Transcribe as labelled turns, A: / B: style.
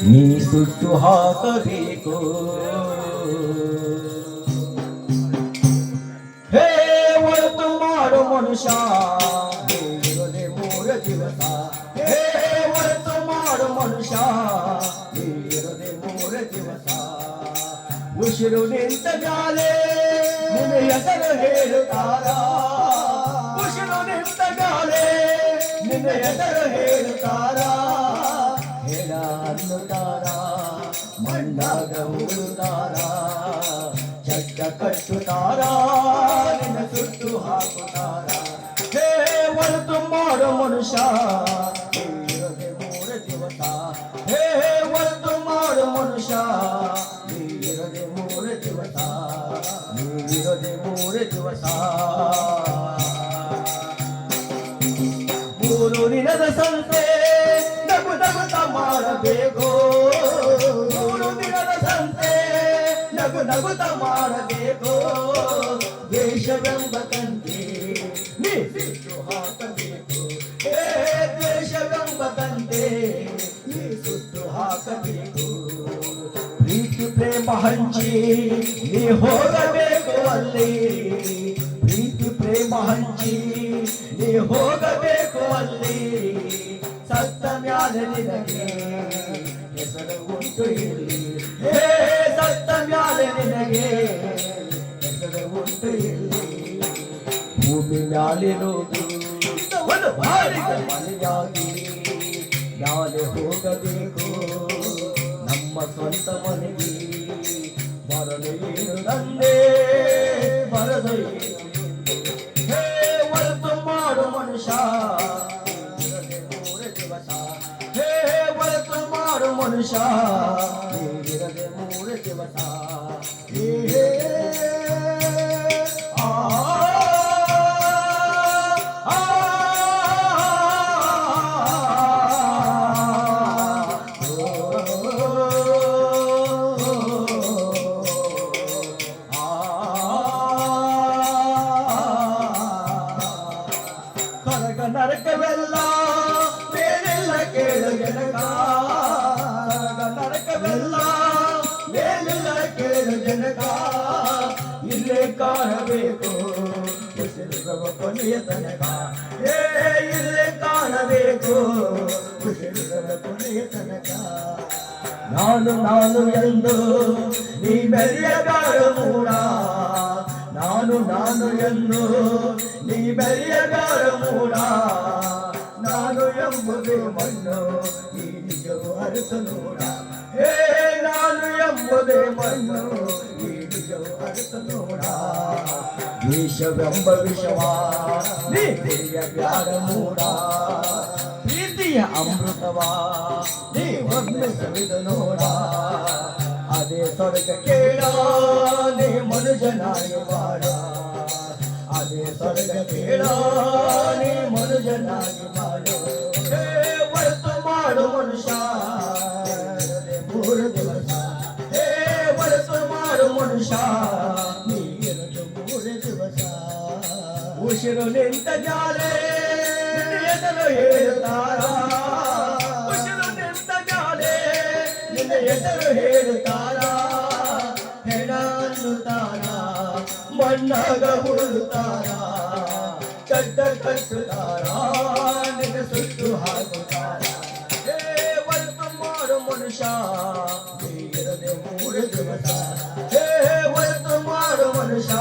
A: ನೀ ಸುಟ್ಟು ಹಾಕಬೇಕು. ಹೇ ಒಳತು ಮಾಡು ಮನುಷ್ಯ ಇರದೆ 3 ದಿವಸ. ಹೇ ಒಳತು ಮಾಡು ಮನುಷ್ಯ ಇರದೆ 3 ದಿವಸ. ಉಸಿರು ನಿಂತ ಗಾಲೆ ನಿನ್ನ ಹೆಸರು ಹೇಳುತ್ತಾರ. ಉಸಿರು ನಿಂತ ಗಾಲೆ ನಿನ್ನ ಹೆಸರು ಹೇಳುತ್ತಾರ. ಹೇಳ ಅನ್ನುತ್ತಾರ, ಮಣ್ಣಾಗ ಉಳುತ್ತಾರ, ಚಡ್ಡ ಕಟ್ಟುತ್ತಾರ, ನಿನ್ನ ಸುಟ್ಟು ಹಾಕುತ್ತಾರ. ಹೇ ಒಳತು ಮಾಡು ಮನುಷ್ಯ ಇರದೆ 3 ದಿವಸ. ಹೇ ಒಳತು ಮಾಡು ಮನುಷ್ಯ ಇರದೆ 3 ದಿವಸ. ನೀವಿರದೆ 3 ದಿವಸ. 3 ದಿನದ ಸಂತೆ ನಗು ನಗುತ್ತ ಮಾಡಬೇಕು. 3 ದಿನದ ಸಂತೆ ನಗು ನಗುತ್ತ ಮಾಡಬೇಕು. ದ್ವೇಷವೆಂಬ ಕಂತೆ ನೀ ಸುಟ್ಟು ಹಾಕಬೇಕು. ಹೇ ದ್ವೇಷವೆಂಬ ಕಂತೆ ನೀ ಸುಟ್ಟು ಹಾಕಬೇಕು. ಪ್ರೀತಿ ಪ್ರೇಮ ಹಂಚಿ ನೀ ಹೋಗಬೇಕು ಅಲ್ಲಿ. ಪ್ರೀತಿ ಪ್ರೇಮ ಹಂಚಿ ನೀ ಹೋಗಬೇಕು ಅಲ್ಲಿ. ಸತ್ತ ಮ್ಯಾಲೆ ನಿನಗೆ ಹೆಸರು ಉಂಟು ಇಲ್ಲಿ. ಹೇ ಸತ್ತ ಮ್ಯಾಲೆ ನಿನಗೆ ಹೆಸರು ಉಂಟು ಇಲ್ಲಿ. ಭೂಮಿ ಮ್ಯಾಲಿರುವುದು ಒಂದು ಬಾರಿಗ ಮನೆಯಾಗಿ ಮ್ಯಾಲೆ ಹೋಗಬೇಕು. ನಮ್ಮ ಸ್ವಂತ ಮನೆಗೆ ಬರಲು ಏನು ತಂದೆ ಬರದು ಏನು. ಹೇ ಒಳತು ಮಾಡು ಮನುಷ್ಯ ಇರದೆ 3 ದಿವಸ. ಹೇ ಒಳತು ಮಾಡು ಮನುಷ್ಯ ಇರದೆ 3 ದಿವಸ. ನರಕವೆಲ್ಲ ಮೇಲೆಲ್ಲ ಕೇಳು ಜನಕ. ನರಕವೆಲ್ಲ ಮೇಲೆಲ್ಲ ಕೇಳು ಜನಕ. ಇಲ್ಲೇ ಕಾಣಬೇಕು ಉಸಿರುವ ಕೊನೆಯ ತನಕ. ಹೇ ಇಲ್ಲೇ ಕಾಣಬೇಕು ಉಸಿರುವ ಕೊನೆಯ ತನಕ. ನಾನು ನಾನು ಎಂದು ನೀ ಮೆರೆಯಗಾರ ಮೂಡ. ನಾನು ನಾನು ಎಂದು ನೀ ಬೆರೆಯಗಾರ ಮೂಡ. ನಾನು ಎಂಬುದು ಮಣ್ಣು ಈ ನಿಜವು ಅರಿತು ನೋಡ. ಹೇ ನಾನು ಎಂಬುದೇ ಮಣ್ಣು ಈ ನಿಜವು ಅರಿತು ನೋಡ. ವಿಷವೆಂಬ ವಿಷವ ನೀ ಬೆರೆಯಗಾರ ಮೂಡ. ಪ್ರೀತಿಯ ಅಮೃತವ ನೀ ಒಮ್ಮೆ ಸವಿದು ನೋಡ. ಅದೇ ಸ್ವರ್ಗ ಕೇಳ ನೀ ಮನುಜನಾಗಿ ಮಾಡ. ಅದೇ ಸ್ವರ್ಗ ಕೇಳ ನೀ ಮನುಜನಾಗಿ ಮಾಡು. ಹೇ ಒಳತು ಮಾಡು ಮನುಷ್ಯ ಇರದೆ 3 ದಿವಸ. ಹೇ ಒಳತು ಮಾಡು ಮನುಷ್ಯ ನೀ ಇರದೆ 3 ದಿವಸ. ಉಸಿರು ನಿಂತ ಜಾಲೆ ನಿನ್ನ ಹೆಸರು ಹೇಳುತ್ತಾರ. ಉಸಿರು ನಿಂತ ಜಾಲೆ ನಿನ್ನ ಹೆಸರು ಹೇಳುತ್ತಾರ. ಹೆಣ ಅನ್ನುತ್ತಾರ, ಮಣ್ಣಾಗ ಉಳುತ್ತಾರ, ಚಡ್ಡ ಕಟ್ಟುತ್ತಾರ, ನಿನ್ನ ಸುಟ್ಟು ಹಾಕುತ್ತಾರ. ಹೇ ಒಳತು ಮಾಡು ಮನುಷ್ಯ ಇರದೆ 3 ದಿವಸ. ಹೇ ಒಳತು ಮಾಡು ಮನುಷ್ಯ